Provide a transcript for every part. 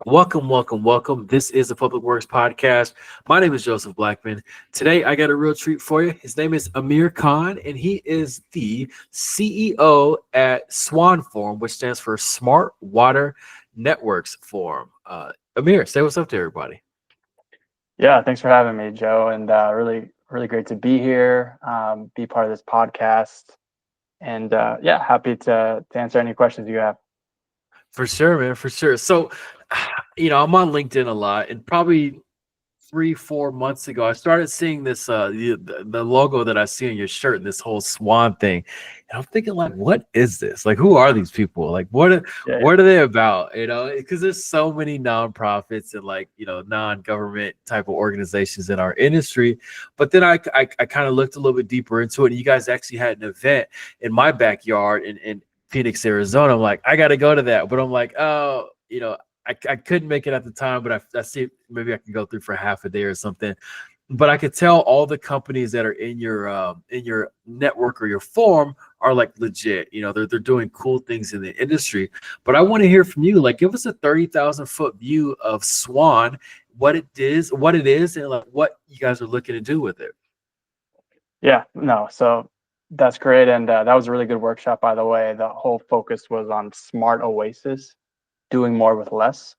Welcome, welcome, welcome. This is the Public Works Podcast. My name is Joseph Blackman. Today, I got a real treat for you. His name is Amir Cahn, and he is the CEO at SWAN Forum, which stands for Smart Water Networks Forum. Amir, say what's up to everybody. Yeah, thanks for having me, Joe, and really great to be here, be part of this podcast, and yeah, happy to answer any questions you have. For sure, man, for sure. So, I'm on LinkedIn a lot, and probably 3, 4 months ago, I started seeing this the logo that I see on your shirt and this whole swan thing. And I'm thinking, like, what is this? Like, who are these people? Like, Yeah, what are they about? Because there's so many nonprofits and like non-government type of organizations in our industry. But then I kind of looked a little bit deeper into it, and you guys actually had an event in my backyard in Phoenix, Arizona. I'm like, I got to go to that, but I'm like, oh, I couldn't make it at the time, but I see maybe I can go through for half a day or something. But I could tell all the companies that are in your network or your forum are like legit. They're doing cool things in the industry. But I want to hear from you. Like, give us a 30,000 foot view of Swan, what it is, and like what you guys are looking to do with it. yeah, no, so that's great, and that was a really good workshop, by the way. The whole focus was on smart oasis, doing more with less.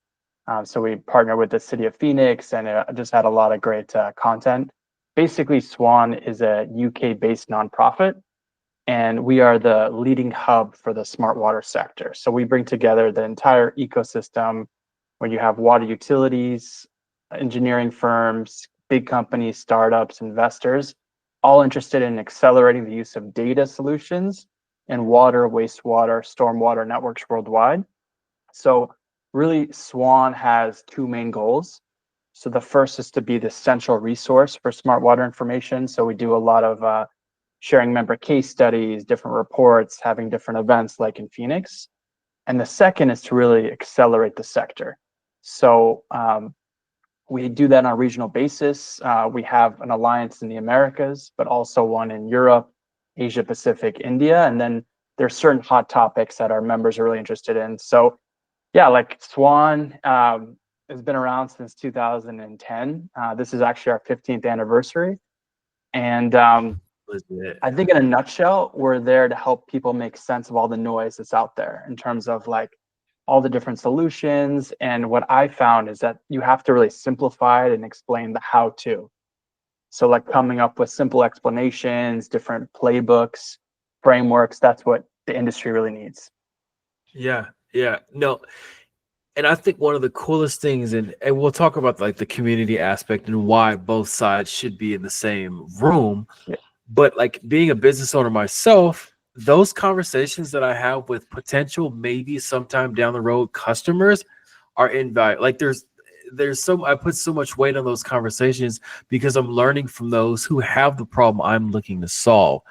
So we partnered with the city of Phoenix, and it just had a lot of great content. Basically, Swan is a UK-based nonprofit, and we are the leading hub for the smart water sector. So we bring together the entire ecosystem where you have water utilities, engineering firms, big companies, startups, investors, all interested in accelerating the use of data solutions and water, wastewater, stormwater networks worldwide. So really, SWAN has two main goals. So the first is to be the central resource for smart water information. So we do a lot of sharing member case studies, different reports, having different events like in Phoenix. And the second is to really accelerate the sector. So we do that on a regional basis. We have an alliance in the Americas, but also one in Europe, Asia Pacific, India. And then there's certain hot topics that our members are really interested in. So yeah, like SWAN has been around since 2010. This is actually our 15th anniversary. And Legit. I think in a nutshell, we're there to help people make sense of all the noise that's out there in terms of like all the different solutions. And what I found is that you have to really simplify it and explain the how to. So like coming up with simple explanations, different playbooks, frameworks, that's what the industry really needs. Yeah, yeah. No, and I think one of the coolest things, and we'll talk about like the community aspect and why both sides should be in the same room. Yeah. But like being a business owner myself, those conversations that I have with potential, maybe sometime down the road customers are invaluable. Like I put so much weight on those conversations because I'm learning from those who have the problem I'm looking to solve.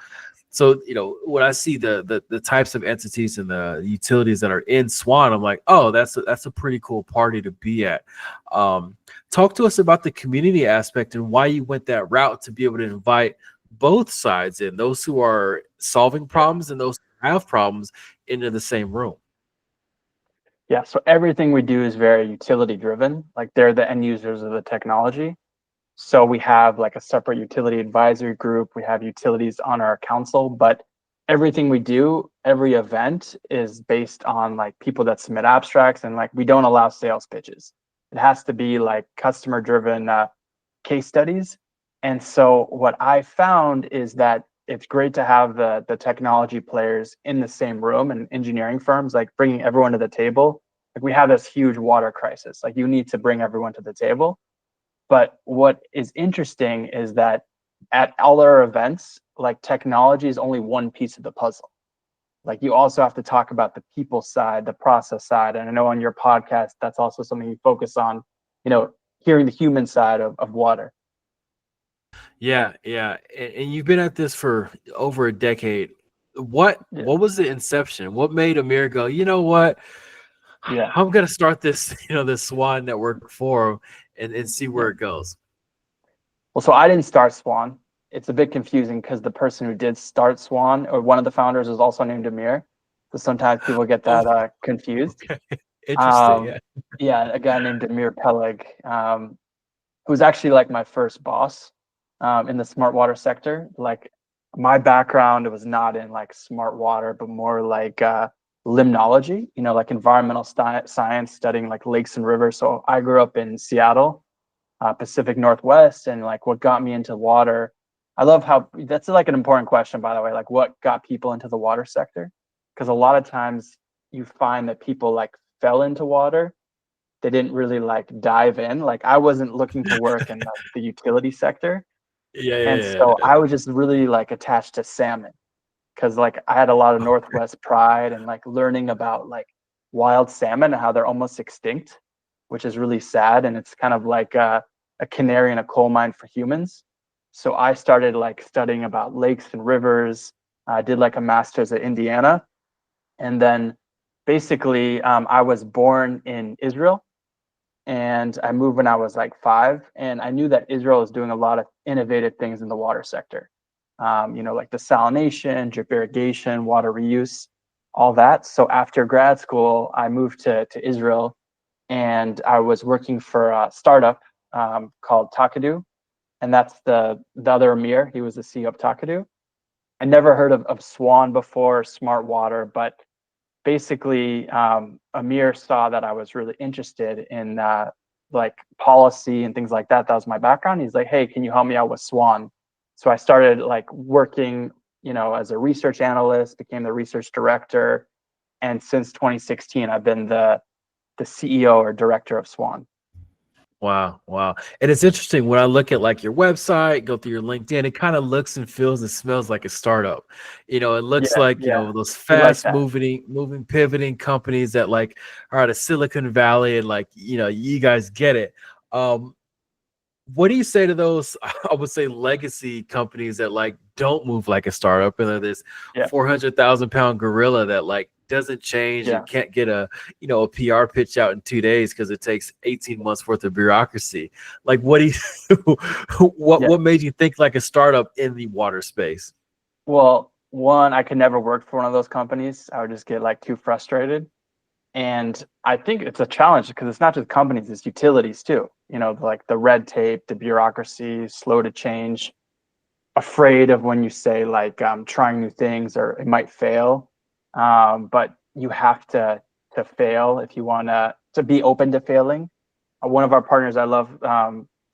So, when I see the types of entities and the utilities that are in Swan, I'm like, oh, that's a pretty cool party to be at. Talk to us about the community aspect and why you went that route to be able to invite both sides in, those who are solving Yeah. problems and those who have problems, into the same room. Yeah, so everything we do is very utility driven. Like they're the end users of the technology. So we have like a separate utility advisory group. We have utilities on our council, but everything we do, every event is based on like people that submit abstracts, and like we don't allow sales pitches. It has to be like customer driven case studies. And so what I found is that it's great to have the technology players in the same room, and engineering firms like bringing everyone to the table. Like we have this huge water crisis. Like you need to bring everyone to the table. But what is interesting is that at all our events, like technology is only one piece of the puzzle. Like you also have to talk about the people side, the process side. And I know on your podcast, that's also something you focus on, you know, hearing the human side of water. Yeah, yeah. And you've been at this for over a decade. What Yeah. what was the inception? What made Amir go, you know what? Yeah. I'm gonna start this, this Swan Network forum and see Yeah. where it goes. Well, so I didn't start Swan. It's a bit confusing because the person who did start Swan, or one of the founders, is also named Amir. So sometimes people get Oh, that confused. okay. Interesting. Yeah. Yeah, a guy named Amir Cahn, who was actually like my first boss in the smart water sector. Like my background was not in like smart water, but more like limnology, like environmental science, studying like lakes and rivers. So I grew up in Seattle, Pacific Northwest, and like what got me into water. I love how that's like an important question, by the way, like what got people into the water sector? Because a lot of times you find that people like fell into water, they didn't really like dive in. Like I wasn't looking to work in the utility sector. Yeah, And yeah, so yeah. I was just really like attached to salmon because like I had a lot of Northwest pride and like learning about like wild salmon and how they're almost extinct, which is really sad. And it's kind of like a canary in a coal mine for humans. So I started like studying about lakes and rivers. I did like a master's at Indiana. And then basically I was born in Israel and I moved when I was like 5. And I knew that Israel is doing a lot of innovative things in the water sector, like desalination, drip irrigation, water reuse, all that. So after grad school, I moved to Israel, and I was working for a startup called Takadu, and that's the other Amir. He was the CEO of Takadu. I never heard of SWAN before, Smart Water, but basically Amir saw that I was really interested in like policy and things like that. That was my background. He's like, hey, can you help me out with Swan? So I started like working, as a research analyst, became the research director. And since 2016, I've been the CEO or director of Swan. Wow, wow. And it's interesting when I look at like your website, go through your LinkedIn, it kind of looks and feels and smells like a startup. It looks Yeah, like, yeah. those We like fast that. moving, pivoting companies that like are out of Silicon Valley and like, you guys get it. Um, what do you say to those, I would say legacy companies that like don't move like a startup and this Yeah, 400,000 pound gorilla that like doesn't change yeah, and can't get a PR pitch out in 2 days because it takes 18 months worth of bureaucracy. Like what do you yeah. what made you think like a startup in the water space? Well, one, I could never work for one of those companies. I would just get like too frustrated. And I think it's a challenge because it's not just companies, it's utilities too. Like the red tape, the bureaucracy, slow to change, afraid of when you say like trying new things or it might fail. But you have to fail if you want to be open to failing. One of our partners, I love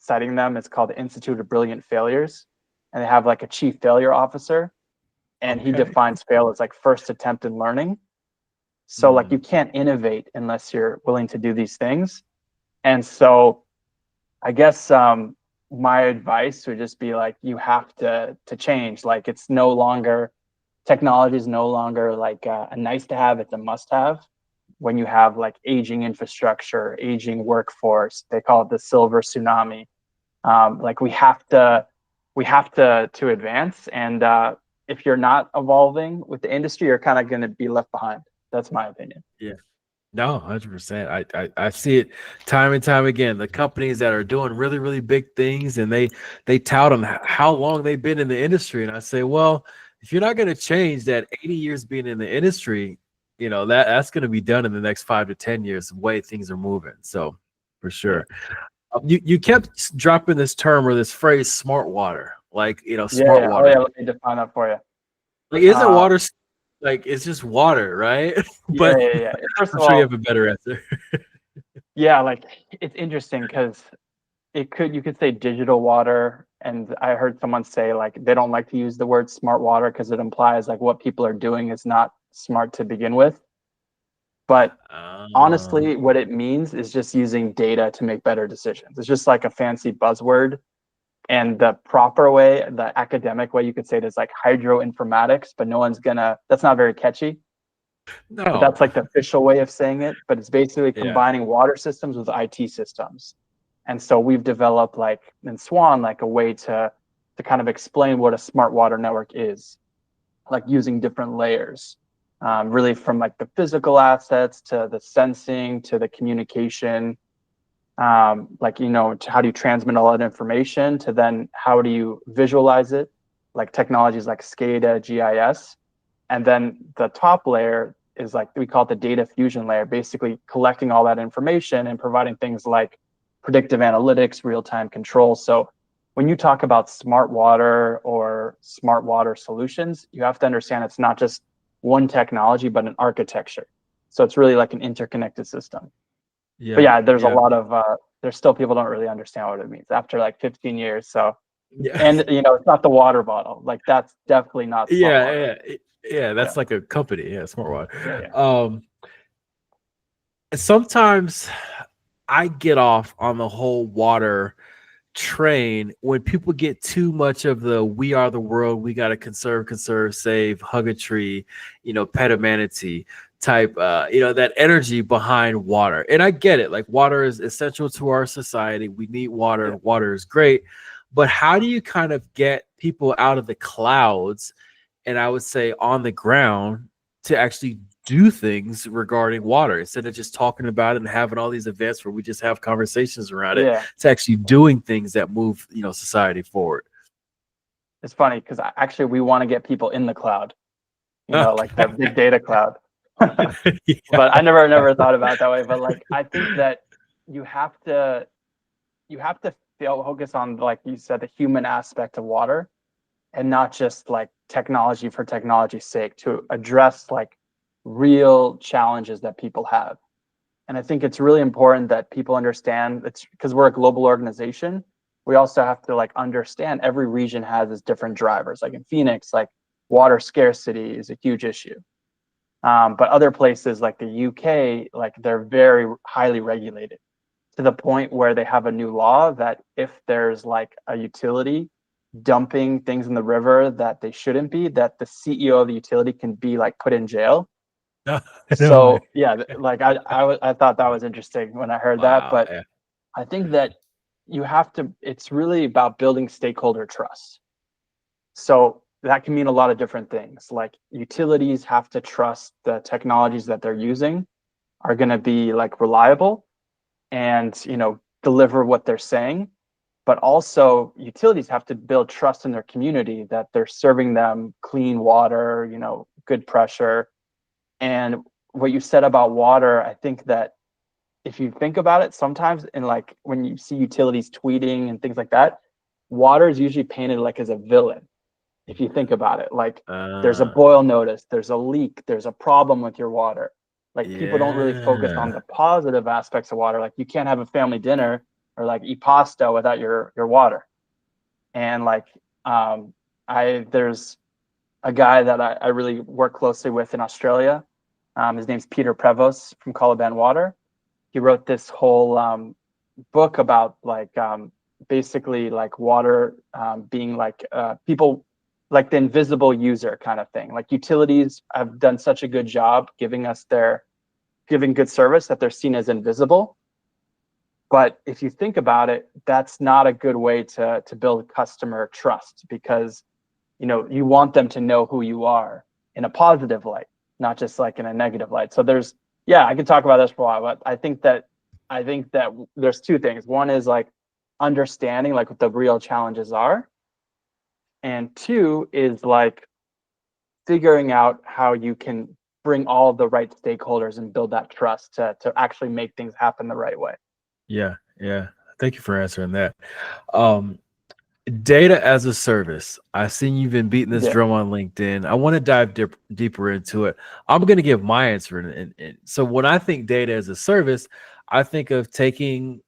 citing them. It's called the Institute of Brilliant Failures, and they have like a chief failure officer, and he Okay. defines fail as like first attempt in learning. So like Mm, you can't innovate unless you're willing to do these things. And so I guess my advice would just be like you have to change. Like it's no longer technology is no longer like a nice to have, it's a must have. When you have like aging infrastructure, aging workforce, they call it the silver tsunami. Like we have to advance, and if you're not evolving with the industry, you're kind of going to be left behind. That's my opinion. yeah. No, 100%. I see it time and time again. The companies that are doing really, really big things and they tout on how long they've been in the industry. And I say, well, if you're not going to change that 80 years being in the industry, that's going to be done in the next 5 to 10 years, the way things are moving. So for Yeah. sure. You kept dropping this term or this phrase smart water, like, Yeah, smart yeah. Oh water. yeah, let me define that for you. Like, isn't Um, water like it's just water, right? yeah, But yeah, yeah. First I'm of sure you have all, a better answer. yeah, like it's interesting because you could say digital water, and I heard someone say like they don't like to use the word smart water because it implies like what people are doing is not smart to begin with. But Um, honestly, what it means is just using data to make better decisions. It's just like a fancy buzzword. And the proper way, the academic way, you could say it is like hydroinformatics, but no one's gonna, that's not very catchy. But no. that's like the official way of saying it. But it's basically Yeah. combining water systems with IT systems. And so we've developed like in Swan, like a way to kind of explain what a smart water network is, like using different layers, really from like the physical assets to the sensing to the communication, like to how do you transmit all that information to then how do you visualize it, like technologies like SCADA, GIS, and then the top layer is like, we call it the data fusion layer, basically collecting all that information and providing things like predictive analytics, real-time control. So when you talk about smart water or smart water solutions, you have to understand it's not just one technology, but an architecture. So it's really like an interconnected system. Yeah. But yeah, there's a Yeah. lot of, there's still people don't really understand what it means after like 15 years. So, Yeah. and you know, it's not the water bottle. Like that's definitely not smart water. Yeah. That's Yeah. like a company. Yeah. Smart Yeah. water. Yeah. Sometimes I get off on the whole water train when people get too much of the "we are the world, we got to conserve, save, hug a tree, pet a manatee" type, that energy behind water. And I get it. Like, water is essential to our society. We need water. Yeah. Water is great. But how do you kind of get people out of the clouds and, I would say, on the ground to actually do things regarding water, instead of just talking about it and having all these events where we just have conversations around it, Yeah. to actually doing things that move, society forward? It's funny because actually we want to get people in the cloud, like the big data cloud. Yeah. But I never thought about it that way. But like, I think that you have to focus on, like you said, the human aspect of water, and not just like technology for technology's sake, to address like real challenges that people have. And I think it's really important that people understand, it's because we're a global organization. We also have to like understand every region has its different drivers. Like in Phoenix, like water scarcity is a huge issue. But other places like the UK, like they're very highly regulated, to the point where they have a new law that if there's like a utility dumping things in the river that they shouldn't be, that the CEO of the utility can be like put in jail. No, no way. So yeah, like I thought that was interesting when I heard that. Wow. But Yeah. I think that it's really about building stakeholder trust. So that can mean a lot of different things. Like utilities have to trust the technologies that they're using are going to be like reliable and, deliver what they're saying. But also utilities have to build trust in their community that they're serving them clean water, good pressure. And what you said about water, I think that if you think about it, sometimes in like when you see utilities tweeting and things like that, water is usually painted like as a villain. If you think about it, like there's a Uh, boil notice, there's a leak, there's a problem with your water. Like people don't really focus on yeah. the positive aspects of water. Like you can't have a family dinner or like eat pasta without your water. And like there's a guy that I really work closely with in Australia. His name's Peter Prevost from Caliban Water. He wrote this whole book about like basically like water being like people, like the invisible user kind of thing. Like utilities have done such a good job giving good service that they're seen as invisible. But if you think about it, that's not a good way to build customer trust, because you want them to know who you are in a positive light, not just like in a negative light. So I could talk about this for a while, but I think that there's two things. One is like understanding like what the real challenges are, and two is like figuring out how you can bring all the right stakeholders and build that trust to actually make things happen the right way. Yeah. Yeah. Thank you for answering that. Um, Data as a service. I've seen you've been beating this Yeah. drum on LinkedIn. I want to dive deeper into it. I'm going to give my answer. And so when I think data as a service, I think of taking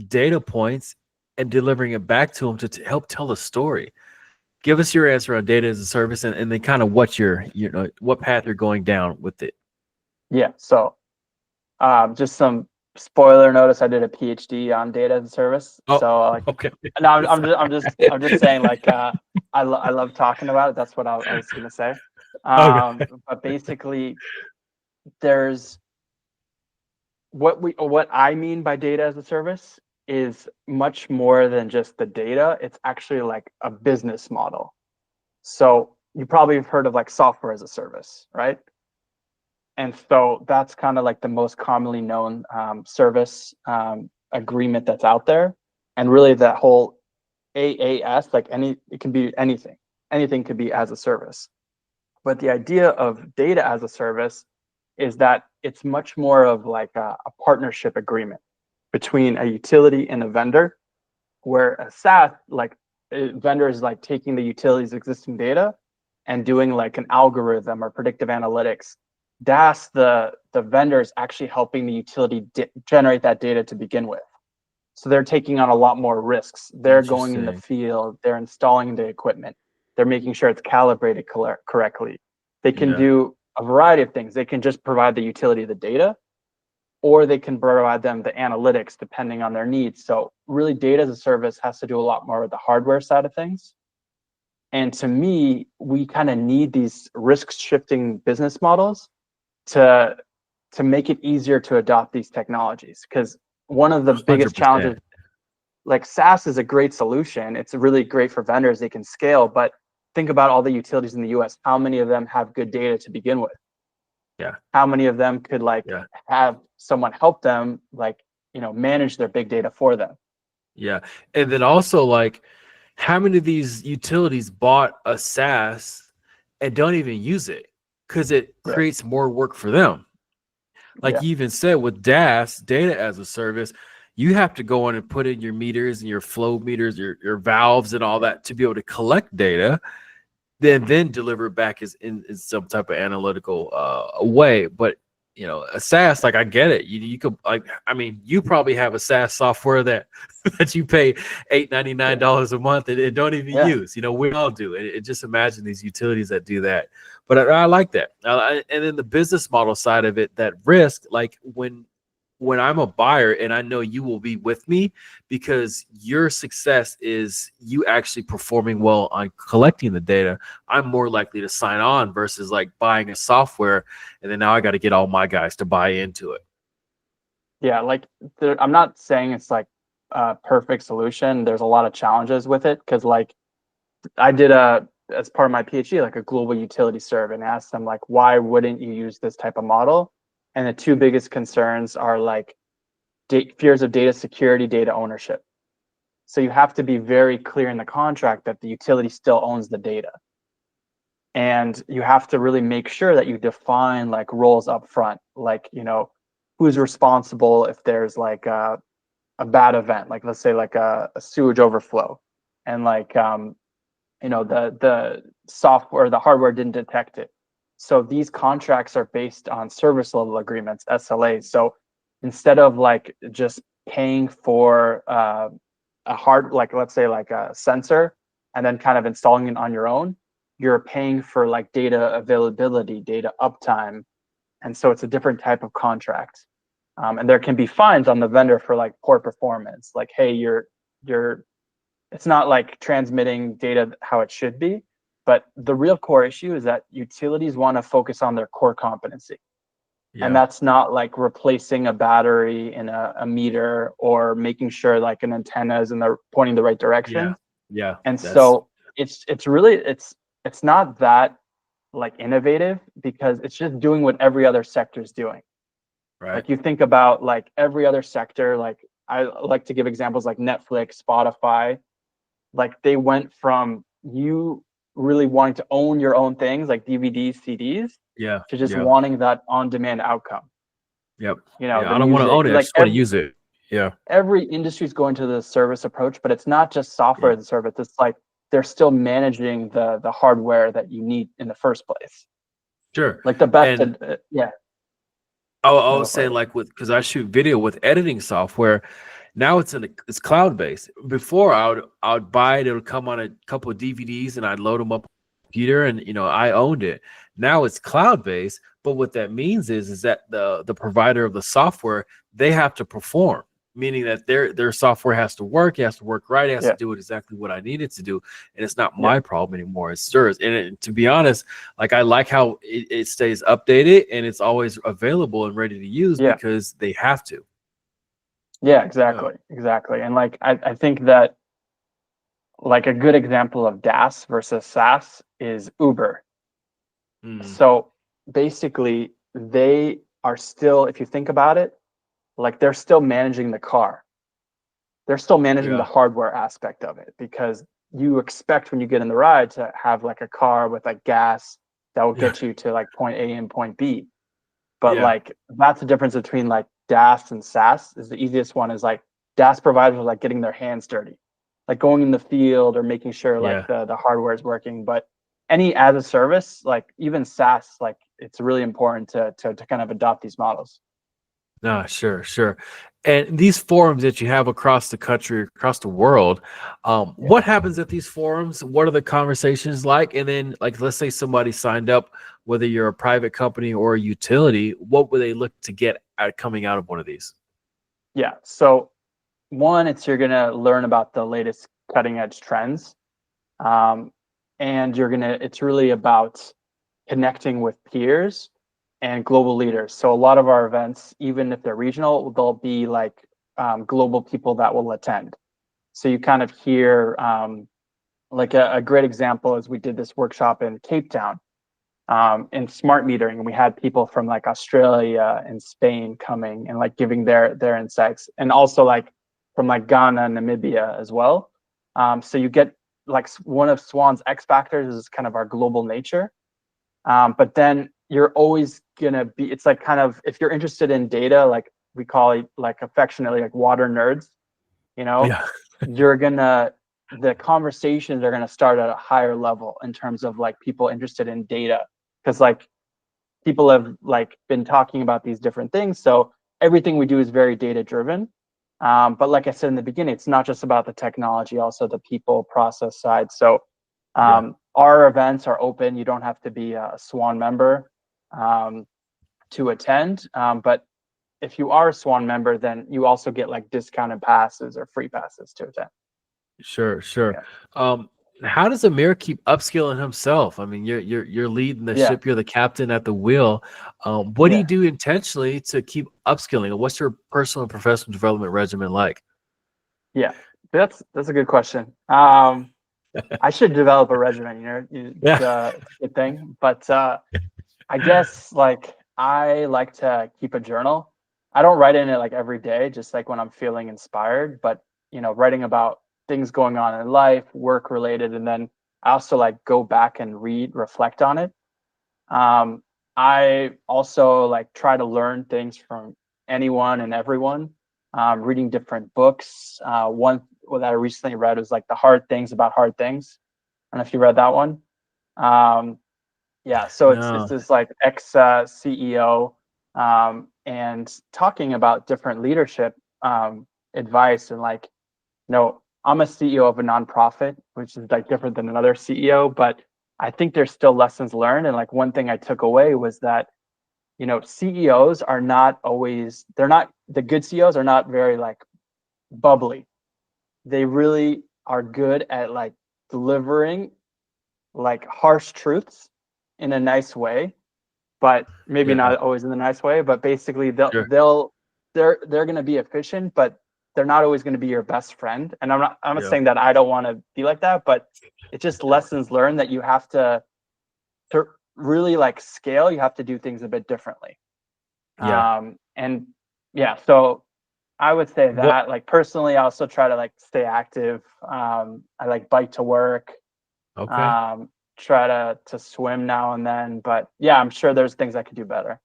data points and delivering it back to them to help tell a story. Give us your answer on data as a service, and then kind of what what path you're going down with it. Yeah. So just some spoiler notice, I did a PhD on data as a service. Oh, So like, okay. no, I'm just saying like I love talking about it. That's what I was gonna say. Okay. But basically, there's what I mean by data as a service is much more than just the data. It's actually like a business model. So you probably have heard of like software as a service, right? And so that's kind of like the most commonly known service agreement that's out there. And really that whole AAS, like it can be anything. Anything could be as a service. But the idea of data as a service is that it's much more of like a partnership agreement between a utility and a vendor, where a SaaS, like a vendor is like taking the utility's existing data and doing like an algorithm or predictive analytics. DaaS, the vendor is actually helping the utility generate that data to begin with. So they're taking on a lot more risks. They're going in the Interesting. field, they're installing the equipment, they're making sure it's calibrated correctly. They can Yeah. do a variety of things. They can just provide the utility the data, or they can provide them the analytics depending on their needs. So really, data as a service has to do a lot more with the hardware side of things. And to me, we kind of need these risk shifting business models to make it easier to adopt these technologies. Because one of the biggest 100%. challenges, like SaaS is a great solution. It's really great for vendors. They can scale, but think about all the utilities in the US. How many of them have good data to begin with? Yeah. How many of them could like Yeah. have someone help them, like, manage their big data for them? Yeah. And then also, like, how many of these utilities bought a SaaS and don't even use it because it Yeah. creates more work for them? Like Yeah. you even said with DaaS, data as a service, you have to go in and put in your meters and your flow meters, your valves and all that to be able to collect data, then deliver it back as in some type of analytical way. But a SaaS, like I get it. You could, like, I mean, you probably have a SaaS software that that you pay $8.99 a month and don't even Yeah. use. We all do. And just imagine these utilities that do that. But I like that. And then the business model side of it, that risk, like when I'm a buyer and I know you will be with me because your success is you actually performing well on collecting the data, I'm more likely to sign on versus like buying a software and then now I got to get all my guys to buy into it. Yeah. Like, I'm not saying it's like a perfect solution. There's a lot of challenges with it, because like I did as part of my PhD, like a global utility survey, and asked them like, why wouldn't you use this type of model? And the two biggest concerns are like fears of data security, data ownership. So you have to be very clear in the contract that the utility still owns the data. And you have to really make sure that you define like roles up front, like, who's responsible if there's like a bad event, like let's say like a sewage overflow, and like the software, the hardware didn't detect it. So these contracts are based on service level agreements, SLAs. So instead of like just paying for like let's say like a sensor and then kind of installing it on your own, you're paying for like data availability, data uptime. And so it's a different type of contract. And there can be fines on the vendor for like poor performance. Like, hey, you're it's not like transmitting data how it should be. But the real core issue is that utilities want to focus on their core competency. And Yeah. that's not like replacing a battery in a meter, or making sure like an antenna is pointing the right Yeah. direction. Yeah. And That's so it's really it's not that like innovative, because it's just doing what every other sector is doing. right. Like, you think about like every other sector, like I like to give examples like Netflix, Spotify. Like, they went from you really wanting to own your own things like DVDs, CDs, Yeah. to just Yeah. wanting that on-demand outcome. Yep. The Yeah. I don't want to music, own it. I like just want to use it. Yeah. every industry is going to the service approach, but it's not just software Yeah. as a service. It's like they're still managing the hardware that you need in the first place. Sure. Like the best, And yeah. I No, go was for saying, it. like, because I shoot video with editing software, now it's cloud based. Before I would buy it, it would come on a couple of DVDs and I'd load them up on the computer and I owned it. Now it's cloud based, but what that means is that the provider of the software, they have to perform, meaning that their software has to work, it has to work right, it has to Yeah, do exactly what I need it to do, and it's not yeah, my problem anymore. It's theirs. And to be honest, like I like how it stays updated and it's always available and ready to use yeah, because they have to. yeah, Yeah. exactly. And like I think that like a good example of DaaS versus SaaS is Uber. Mm, So basically, they are still, if you think about it, like they're still managing the car. They're still managing the yeah. hardware aspect of it, because you expect when you get in the ride to have like a car with like gas that will Yeah. get you to like point A and point B. but Yeah. like that's the difference between like DaaS and SaaS. Is the easiest one is like DaaS providers are like getting their hands dirty, like going in the field or making sure like Yeah. the hardware is working. But any as a service, like even SaaS, like it's really important to kind of adopt these models. No, sure, sure. And these forums that you have across the country, across the world, Yeah. what happens at these forums? What are the conversations like? And then, like, let's say somebody signed up, whether you're a private company or a utility, what would they look to get out coming out of one of these? Yeah. So one, it's you're gonna learn about the latest cutting edge trends. Um, and it's really about connecting with peers and global leaders. So a lot of our events, even if they're regional, they'll be like global people that will attend. So you kind of hear like a great example is we did this workshop in Cape Town in smart metering, and we had people from like Australia and Spain coming and like giving their insights, and also like from like Ghana, Namibia as well. So you get like one of Swan's X factors is kind of our global nature. But then you're always gonna be, it's like kind of, if you're interested in data, like we call it like affectionately like water nerds, you know, Yeah, you're gonna, the conversations are gonna start at a higher level in terms of like people interested in data. Cause like people have like been talking about these different things. So everything we do is very data driven. But like I said in the beginning, it's not just about the technology, also the people process side. So yeah, our events are open. You don't have to be a SWAN member um, to attend. But if you are a SWAN member, then you also get like discounted passes or free passes to attend. sure, sure. Yeah. Um, how does Amir keep upskilling himself? I mean, you're leading the Yeah. ship, you're the captain at the wheel. What do you Yeah. do intentionally to keep upskilling? What's your personal and professional development regimen like? Yeah. That's a good question. I should develop a regimen, you know, Yeah, it's a good thing. But I guess like I like to keep a journal. I don't write in it like every day, just like when I'm feeling inspired, but you know, writing about things going on in life, work related, and then I also like go back and read, reflect on it. Um, I also like try to learn things from anyone and everyone, reading different books. One that I recently read was like The Hard Things About Hard Things. I don't know if you read that one. Um, yeah, so it's no, this like ex CEO and talking about different leadership advice and like, you know, I'm a CEO of a nonprofit, which is like different than another CEO, but I think there's still lessons learned. And like one thing I took away was that, you know, CEOs are not always, they're not, the good CEOs are not very like bubbly. They really are good at like delivering like harsh truths in a nice way, but maybe yeah, not always in the nice way. But basically, sure, they're going to be efficient, but they're not always going to be your best friend. And I'm not yeah, saying that I don't want to be like that, but it's just lessons learned that you have to really like scale. You have to do things a bit differently. yeah. And yeah, so I would say What? that like personally, I also try to like stay active. I like bike to work, Okay. um, try to swim now and then. But yeah, I'm sure there's things I could do better.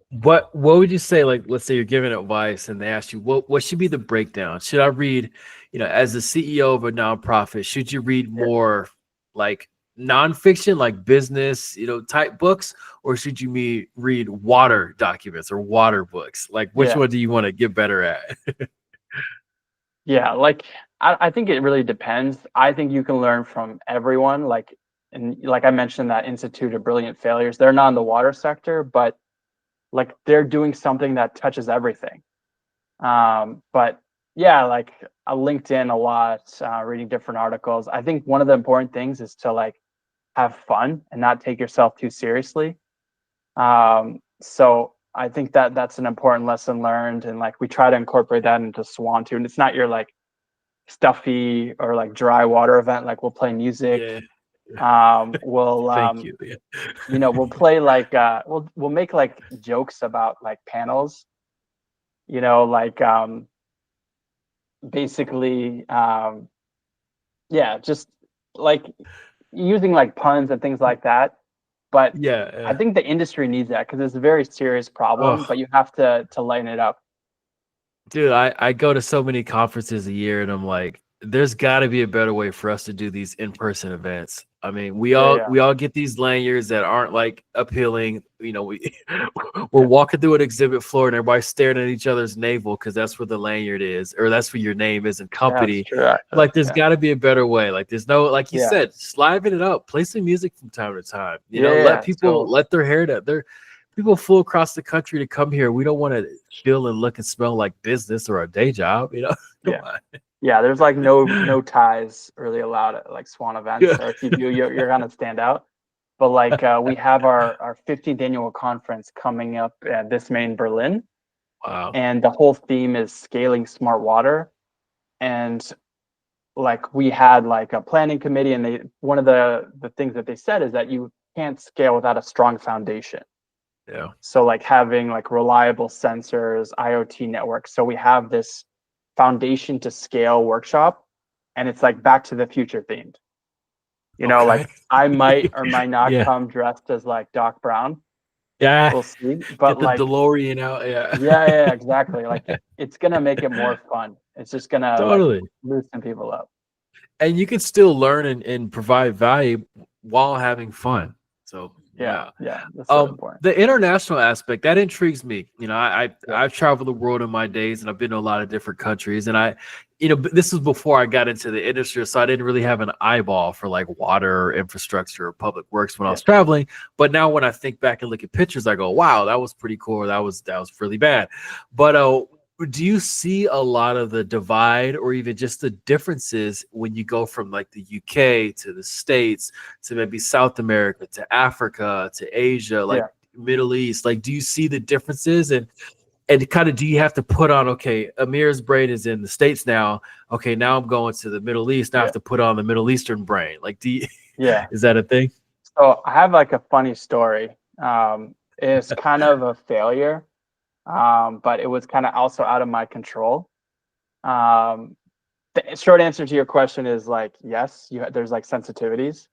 What would you say? Like, let's say you're giving advice, and they ask you, what should be the breakdown? Should I read, as the CEO of a nonprofit, should you read Yeah, more like nonfiction, like business, type books, or should you read water documents or water books? Like, which yeah, one do you want to get better at? yeah. Like I think it really depends. I think you can learn from everyone. Like and like I mentioned, that Institute of Brilliant Failures, they're not in the water sector, but like they're doing something that touches everything. But yeah, like I LinkedIn a lot, reading different articles. I think one of the important things is to like have fun and not take yourself too seriously. So I think that that's an important lesson learned, and like we try to incorporate that into Swan too. And it's not your like stuffy or like dry water event. Like we'll play music. Yeah. We'll Thank you. Yeah. you know, we'll play like we'll make like jokes about like panels. You know, like basically yeah, just like using like puns and things like that. But Yeah, I yeah. think the industry needs that because it's a very serious problem, Oh, but you have to lighten it up. dude, I go to so many conferences a year, and I'm like, there's got to be a better way for us to do these in-person events. I mean, we Yeah, all yeah, we all get these lanyards that aren't like appealing. You know, we're yeah. walking through an exhibit floor and everybody's staring at each other's navel because that's where the lanyard is, or that's where your name is and That's company. true, actually. Like, there's Yeah, got to be a better way. Like, there's no, like you yeah, said, just liven it up, play some music from time to time. You yeah, know, let yeah. people So let their hair down. People flew across the country to come here. We don't want to feel and look and smell like business or a day job. You know, come yeah, on. yeah. There's like no ties really allowed at like SWAN events, Yeah. or if you do, you're gonna stand out. But like we have our 15th annual conference coming up this May in Berlin, Wow. and the whole theme is scaling smart water. And like we had like a planning committee, and they one of the things that they said is that you can't scale without a strong foundation. Yeah. So like having like reliable sensors, IoT networks. So we have this foundation to scale workshop, and it's like Back to the Future themed. You know, Okay. like I might or might not Yeah. come dressed as like Doc Brown. Yeah. We'll see. But Get the like, DeLorean out. Yeah. yeah, yeah, exactly. Like it's gonna make it more fun. It's just gonna like Totally. loosen people up. And you can still learn and provide value while having fun. So Yeah, yeah. yeah. That's so important. The international aspect that intrigues me. You know, Yeah, I've traveled the world in my days, and I've been to a lot of different countries. And this was before I got into the industry, so I didn't really have an eyeball for like water or infrastructure or public works when I yeah, was traveling. But now when I think back and look at pictures, I go, wow, that was pretty cool. That was really bad. But do you see a lot of the divide or even just the differences when you go from like the UK to the States to maybe South America to Africa to Asia, like yeah, Middle East? Like, do you see the differences, and kind of do you have to put on, okay, Amir's brain is in the States now. Okay, now I'm going to the Middle East. Now I yeah, have to put on the Middle Eastern brain. Like, yeah. is that a thing? So I have like a funny story. It's kind of a failure, but it was kind of also out of my control. Um, the short answer to your question is like yes, there's like sensitivities.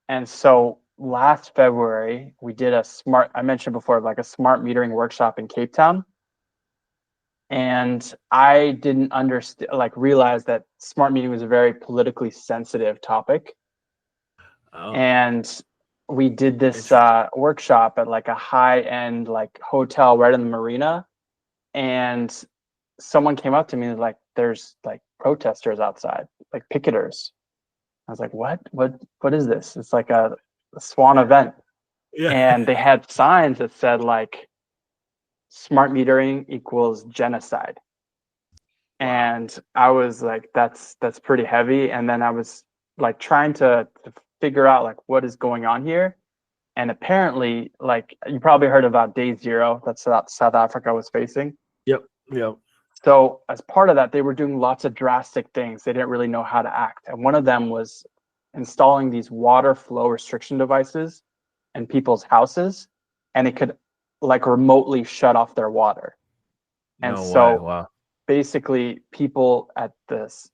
And so last February we did I mentioned before like a smart metering workshop in Cape Town, and I didn't understand like realize that smart metering was a very politically sensitive topic. Oh, And we did this interesting. workshop at like a high end like hotel right in the marina, and someone came up to me and was like, there's like protesters outside, like picketers. I was like, what is this? It's like a SWAN event. Yeah. And they had signs that said like smart metering equals genocide. Wow. And I was like, that's pretty heavy. And then I was like trying to figure out like what is going on here. And apparently, like you probably heard about Day Zero that South Africa was facing. Yep. Yep. So as part of that, they were doing lots of drastic things. They didn't really know how to act. And one of them was installing these water flow restriction devices in people's houses, and it could like remotely shut off their water. And No way. so Wow. basically people at this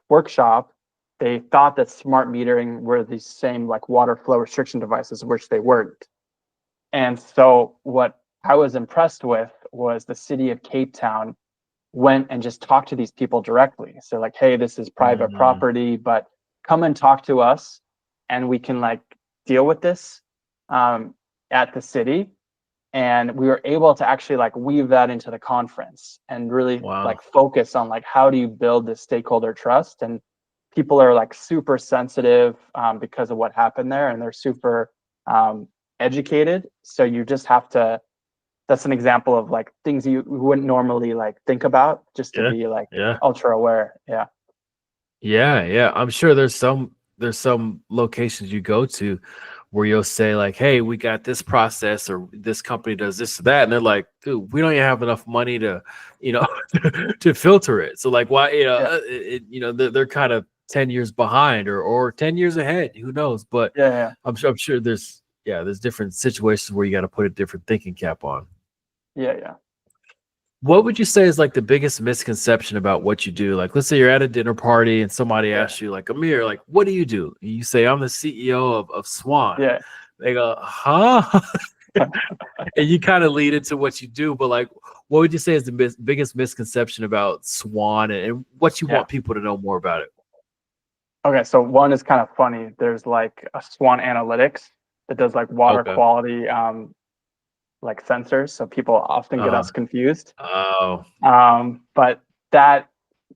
workshop, they thought that smart metering were the same like water flow restriction devices, which they weren't. And so what I was impressed with was the city of Cape Town went and just talked to these people directly. So like, hey, this is private Mm, property, but come and talk to us, and we can like deal with this at the city. And we were able to actually like weave that into the conference and really wow. like focus on like how do you build this stakeholder trust. And people are like super sensitive because of what happened there, and they're super educated. So you just have to, that's an example of like things you wouldn't normally like think about, just to Yeah. be like Yeah. ultra aware. Yeah, Yeah, yeah. I'm sure there's some locations you go to where you'll say like, "Hey, we got this process or this company does this or that," and they're like, "Dude, we don't even have enough money to, you know, to filter it." So like, why, yeah, they're kind of 10 years behind or 10 years ahead. Who knows? But yeah, yeah, I'm sure there's different situations where you got to put a different thinking cap on. yeah, yeah, What would you say is like the biggest misconception about what you do? Like, let's say you're at a dinner party and somebody yeah, asks you, like, Amir, like, what do you do? And you say, I'm the CEO of SWAN. yeah. They go, huh? And you kind of lead into what you do, but like, what would you say is the biggest misconception about Swan, and what you Yeah. want people to know more about it? Okay, so one is kind of funny. There's like a SWAN Analytics that does like water Okay. quality like sensors. So people often get Uh-huh. us confused. Oh, But that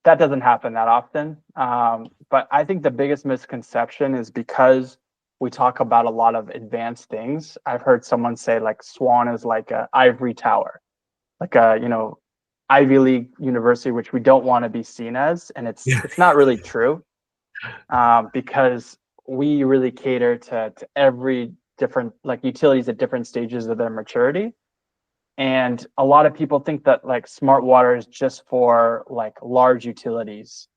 doesn't happen that often. But I think the biggest misconception is because we talk about a lot of advanced things. I've heard someone say like SWAN is like a ivory tower, like a, Ivy League university, which we don't want to be seen as, and it's not really true, because we really cater to every different like utilities at different stages of their maturity. And a lot of people think that like smart water is just for like large utilities,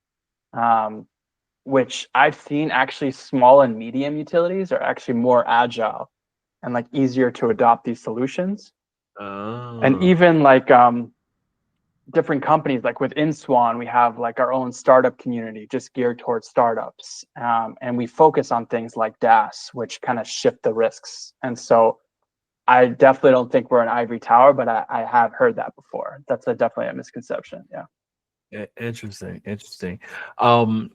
um, which I've seen actually small and medium utilities are actually more agile and like easier to adopt these solutions. And oh, even like different companies, like within SWAN, we have like our own startup community just geared towards startups. And we focus on things like DAS, which kind of shift the risks. And so I definitely don't think we're an ivory tower, but I have heard that before. That's definitely a misconception. Yeah. interesting, interesting. Um,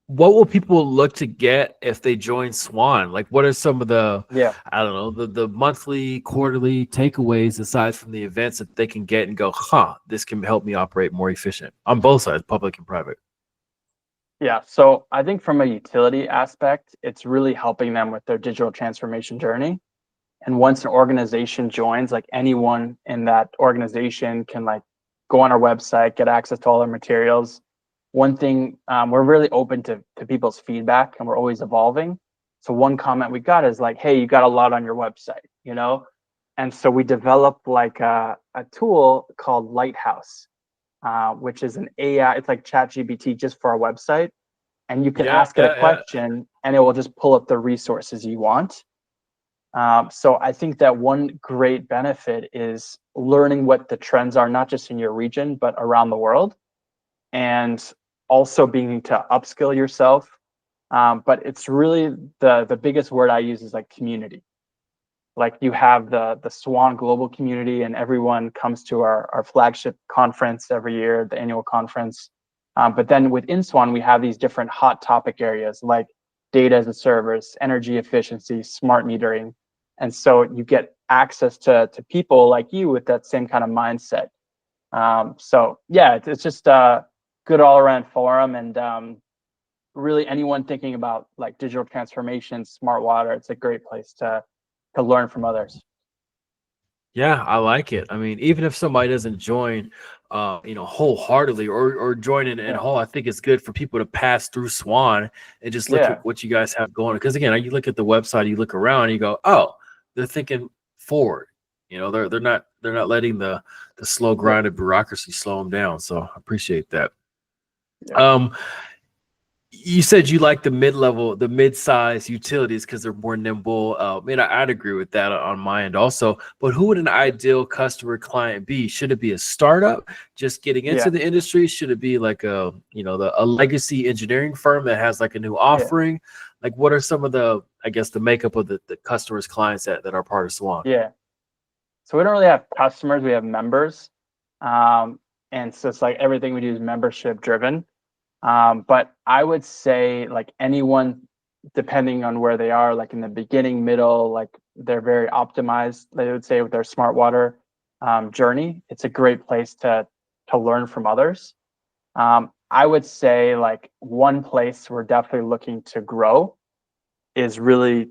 what will people look to get if they join Swan? Like, what are some of the, Yeah. I don't know, the monthly, quarterly takeaways aside from the events that they can get and go, huh, this can help me operate more efficient on both sides, public and private. Yeah. So I think from a utility aspect, it's really helping them with their digital transformation journey. And once an organization joins, like anyone in that organization can like go on our website, get access to all our materials. One thing, we're really open to people's feedback, and we're always evolving. So one comment we got is like, hey, you got a lot on your website, you know? And so we developed like a tool called Lighthouse, which is an AI, it's like ChatGPT just for our website. And you can Yeah, ask it a yeah, yeah. question and it will just pull up the resources you want. So I think that one great benefit is learning what the trends are, not just in your region, but around the world, and also being to upskill yourself. But it's really the biggest word I use is like community. Like you have the SWAN global community, and everyone comes to our flagship conference every year, the annual conference. But then within SWAN, we have these different hot topic areas like data as a service, energy efficiency, smart metering. And so you get access to people like you with that same kind of mindset. So yeah, it's just a good all around forum. And really anyone thinking about like digital transformation, smart water, it's a great place to learn from others. Yeah, I like it. I mean, even if somebody doesn't join, wholeheartedly or join in Yeah. whole, I think it's good for people to pass through Swan and just look Yeah. at what you guys have going. Because again, you look at the website, you look around, and you go, oh, they're thinking forward. They're not letting the slow Yeah. grind of bureaucracy slow them down. So I appreciate that. Yeah. Um, you said you like the mid-level, the mid-size utilities because they're more nimble. I'd agree with that on my end also. But who would an ideal customer client be? Should it be a startup just getting into Yeah. the industry? Should it be like a legacy engineering firm that has like a new Yeah. offering? Like, what are some of I guess, the makeup of the customers, clients that are part of Swan? Yeah. So we don't really have customers, we have members. Um, and so it's like everything we do is membership driven. But I would say like anyone, depending on where they are, like in the beginning, middle, like they're very optimized, they would say with their smart water journey, it's a great place to learn from others. I would say like one place we're definitely looking to grow is really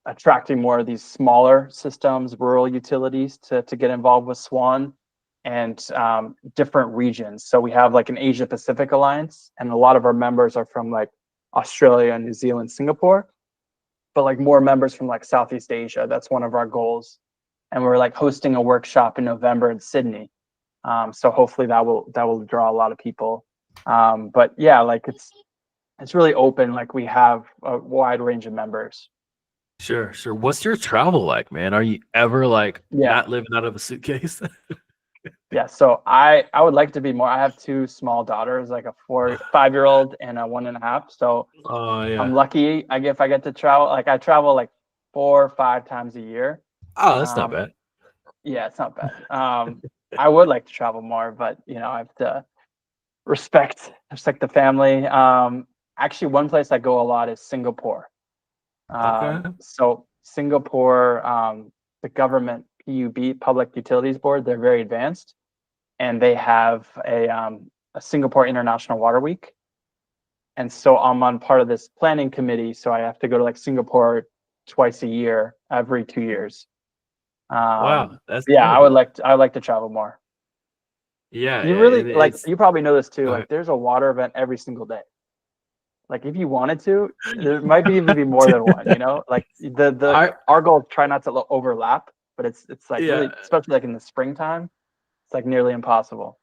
attracting more of these smaller systems, rural utilities to get involved with SWAN, and different regions. So we have like an Asia Pacific Alliance, and a lot of our members are from like Australia, New Zealand, Singapore, but like more members from like Southeast Asia. That's one of our goals. And we're like hosting a workshop in November in Sydney. So hopefully that will draw a lot of people. But yeah, like it's really open. Like we have a wide range of members. Sure, sure. What's your travel like, man? Are you ever like Yeah. not living out of a suitcase? Yeah, so I would like to be more. I have two small daughters, like a 5 year old and a 1.5. So Oh I'm yeah. lucky. If I get to travel. Like I travel like 4 or 5 times a year. Oh, that's not bad. Yeah, it's not bad. I would like to travel more, but you know, I have to respect the family. Actually, one place I go a lot is Singapore. Okay. So Singapore, the government PUB, Public Utilities Board, they're very advanced, and they have a Singapore International Water Week. And so I'm on part of this planning committee, so I have to go to like Singapore twice a year, every 2 years. Wow, that's Yeah, good. I would like to travel more. Yeah, You yeah, really and like, it's you probably know this too. go Like, ahead. there's a water event every single day. Like, if you wanted to, there might be even be more than one. You know, like the I our goal is try not to overlap, but it's like yeah. really, especially like in the springtime, it's like nearly impossible.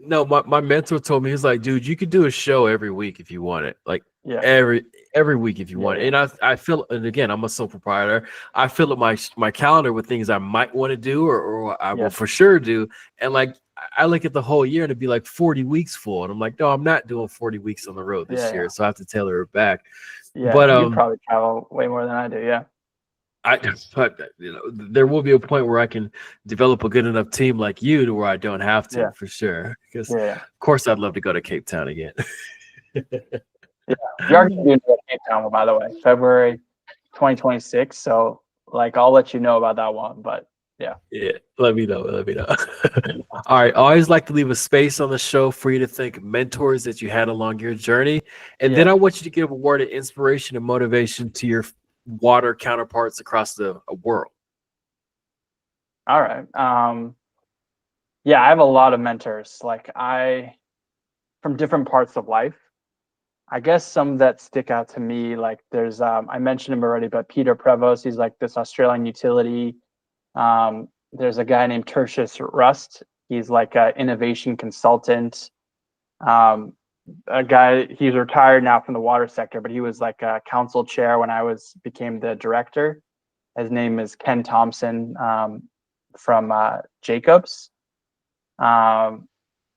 No, my mentor told me, he's like, dude, you could do a show every week if you want it. Like Yeah, every week if you yeah, want it. yeah, And I feel, and again, I'm a sole proprietor. I fill up my calendar with things I might want to do or I will yeah, for sure do. And like I look at the whole year and it'd be like 40 weeks full. And I'm like, no, I'm not doing 40 weeks on the road this yeah, year. yeah. So I have to tailor it back. Yeah, But you probably travel way more than I do. Yeah, I but you know, there will be a point where I can develop a good enough team like you to where I don't have to yeah, for sure. Because yeah, yeah. of course I'd love to go to Cape Town again. Yeah. We are going to do Cape Town, by the way, February 2026. So, like, I'll let you know about that one. But yeah, Yeah, let me know. Let me know. All right. I always like to leave a space on the show for you to thank mentors that you had along your journey. And then yeah. I want you to give a word of inspiration and motivation to your water counterparts across the world. All right. Yeah, I have a lot of mentors. Like, from different parts of life. I guess some that stick out to me, like there's I mentioned him already, but Peter Prevost, he's like this Australian utility. There's a guy named Tertius Rust. He's like an innovation consultant. Um, a guy, he's retired now from the water sector, but he was like a council chair when I became the director. His name is Ken Thompson, from Jacobs. Um,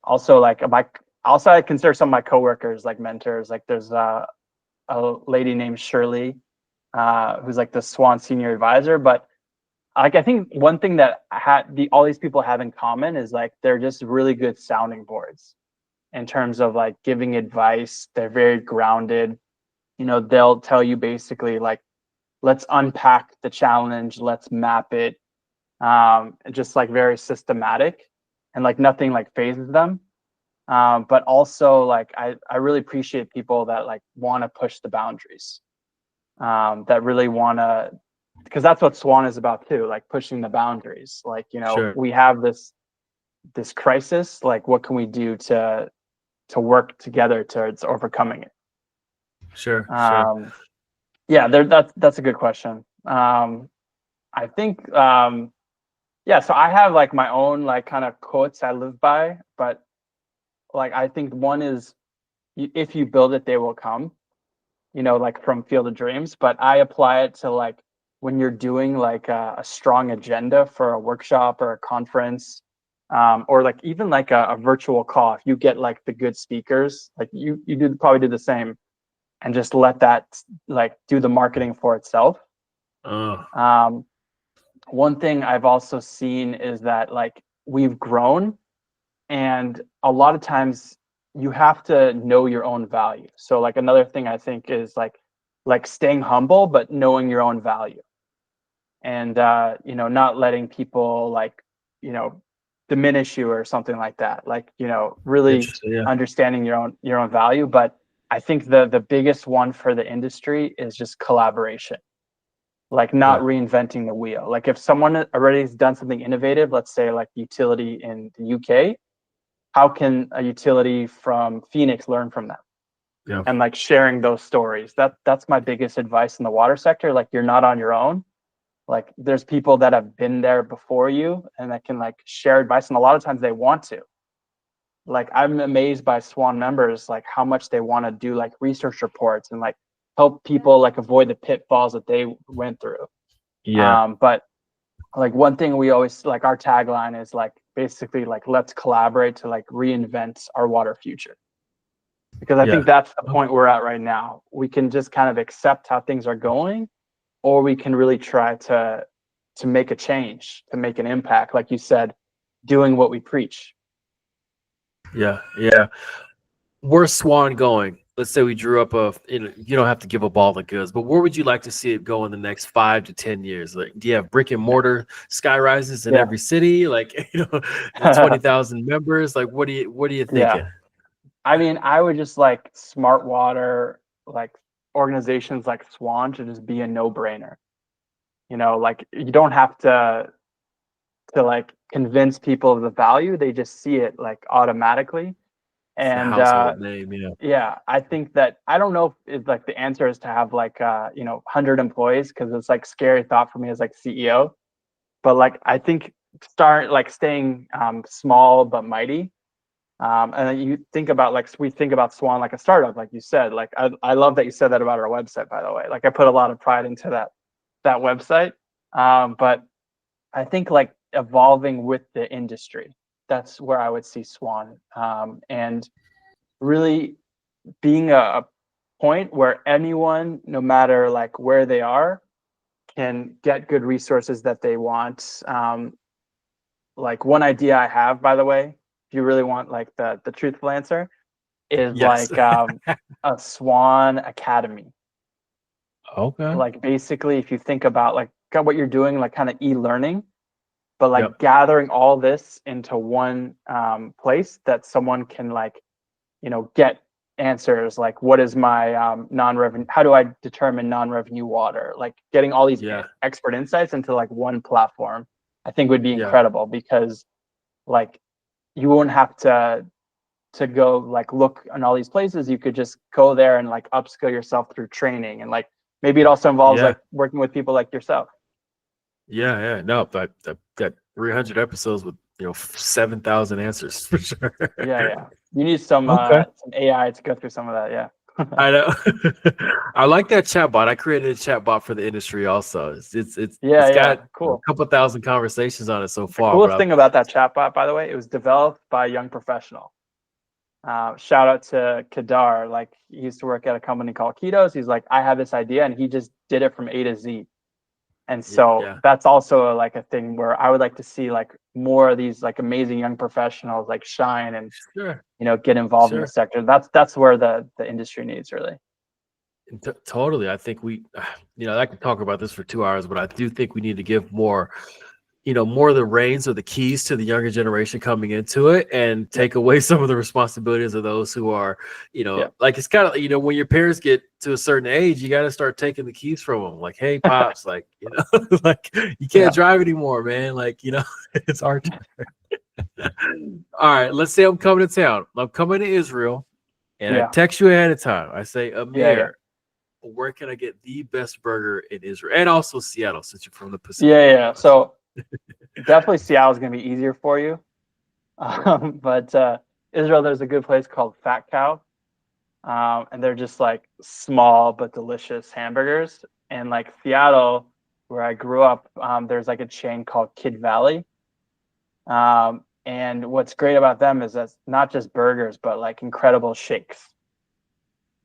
Also, like I consider some of my coworkers like mentors. Like there's a lady named Shirley, who's like the SWAN senior advisor. But like, I think one thing that all these people have in common is like they're just really good sounding boards in terms of like giving advice. They're very grounded. You know, they'll tell you basically like, let's unpack the challenge, let's map it, just like very systematic, and like nothing like phases them. But also like I really appreciate people that like want to push the boundaries, that really want to, because that's what SWAN is about too, like pushing the boundaries. Like, you know, Sure. we have this crisis, like what can we do to work together towards overcoming it? Sure. Sure. um yeah, that's a good question. I think, yeah, so I have like my own like kind of quotes I live by, but like I think one is, if you build it, they will come, you know, like from Field of Dreams. But I apply it to like when you're doing like a strong agenda for a workshop or a conference, or like even like a virtual call. If you get like the good speakers, like you do probably do the same, and just let that like do the marketing for itself. Uh, Um, One thing I've also seen is that like we've grown, and a lot of times you have to know your own value. So like another thing I think is like staying humble but knowing your own value, and you know, not letting people like, you know, diminish you or something like that. Like, you know, really interesting. Yeah. understanding your own value. But I think the biggest one for the industry is just collaboration, like not Yeah. reinventing the wheel. Like if someone already has done something innovative, let's say like utility in the UK, how can a utility from Phoenix learn from them? Yeah. And like sharing those stories. That's my biggest advice in the water sector. Like you're not on your own. Like there's people that have been there before you and that can like share advice. And a lot of times they want to. Like I'm amazed by SWAN members, like how much they want to do like research reports and like help people like avoid the pitfalls that they went through. Yeah. But like one thing we always like, our tagline is like basically like let's collaborate to like reinvent our water future, because I think Yeah. that's the point we're at right now. We can just kind of accept how things are going or we can really try to make a change, to make an impact, like you said, doing what we preach. Yeah, yeah. Where's Swan going? Let's say we drew up you don't have to give up all the goods, but where would you like to see it go in the next 5 to 10 years? Like, do you have brick and mortar sky rises in Yeah. every city? Like, the 20,000 members? Like, what are you Yeah. thinking? I mean, I would just like smart water, like organizations like SWAN to just be a no-brainer. Like you don't have to like convince people of the value. They just see it like automatically. It's a And household name, yeah, I think that I don't know if like the answer is to have like 100 employees, because it's like scary thought for me as like CEO. But like I think start like staying small but mighty. And then you think about like we think about SWAN like a startup, like you said. Like I love that you said that about our website, by the way. Like I put a lot of pride into that website. But I think like evolving with the industry, that's where I would see SWAN, and really being a point where anyone, no matter like where they are, can get good resources that they want. Like one idea I have, by the way, if you really want like the truthful answer, is Yes. like a SWAN Academy. Okay. Like basically, if you think about like what you're doing, like kind of e-learning, but like Yep. gathering all this into one place that someone can like get answers, like what is my non-revenue, how do I determine non-revenue water, like getting all these Yeah. expert insights into like one platform, I think would be Yeah. incredible, because like you won't have to go like look in all these places. You could just go there and like upskill yourself through training, and like maybe it also involves Yeah. like working with people like yourself. Yeah. Yeah. No, but that 300 episodes with 7,000 answers for sure. Yeah, you need some Okay. AI to go through some of that. Yeah. I know. I like that chatbot. I created a chatbot for the industry also. It's got Yeah, a cool. couple thousand conversations on it so The far, coolest but thing about that chatbot, by the way, it was developed by a young professional. Shout out to Kadar. Like he used to work at a company called Ketos. He's like, I have this idea, and he just did it from A to Z. And so yeah, that's also like a thing where I would like to see like more of these like amazing young professionals like shine and sure, get involved in the sure. sector. That's where the industry needs, really. Totally. I think I could talk about this for 2 hours, but I do think we need to give more of the reins or the keys to the younger generation coming into it, and take away some of the responsibilities of those who are, Yeah. like it's kind of, when your parents get to a certain age, you got to start taking the keys from them. Like, hey, pops, like, like you Yeah. can't drive anymore, man. Like, it's our turn. All right, let's say I'm coming to town. I'm coming to Israel, and I Yeah. text you ahead of time. I say, Yeah. Amir, where can I get the best burger in Israel? And also Seattle, since you're from the Pacific Yeah. Northwest. So definitely Seattle is going to be easier for you. But Israel, there's a good place called Fat Cow. And they're just like small but delicious hamburgers. And like Seattle, where I grew up, there's like a chain called Kid Valley. And what's great about them is that's not just burgers, but like incredible shakes.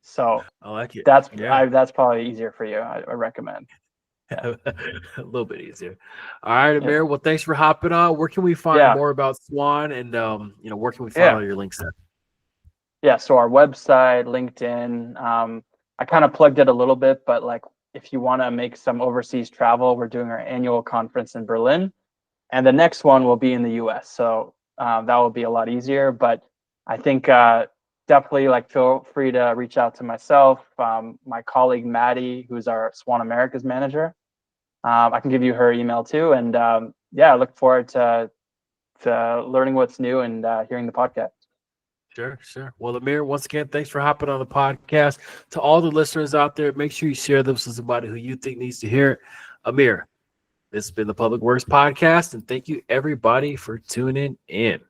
So I like it. that's Yeah. that's probably easier for you. I recommend. A little bit easier. All right, Yeah. Amir. Well, thanks for hopping on. Where can we find Yeah. more about Swan, and where can we find Yeah. all your links at? Yeah. So our website, LinkedIn, I kind of plugged it a little bit, but like if you want to make some overseas travel, we're doing our annual conference in Berlin, and the next one will be in the US. So that will be a lot easier. But I think definitely like feel free to reach out to myself, my colleague Maddie, who's our Swan Americas manager. I can give you her email too. And yeah, I look forward to learning what's new and hearing the podcast. Sure, sure. Well, Amir, once again, thanks for hopping on the podcast. To all the listeners out there, make sure you share this with somebody who you think needs to hear it. Amir, this has been the Public Works Podcast, and thank you everybody for tuning in.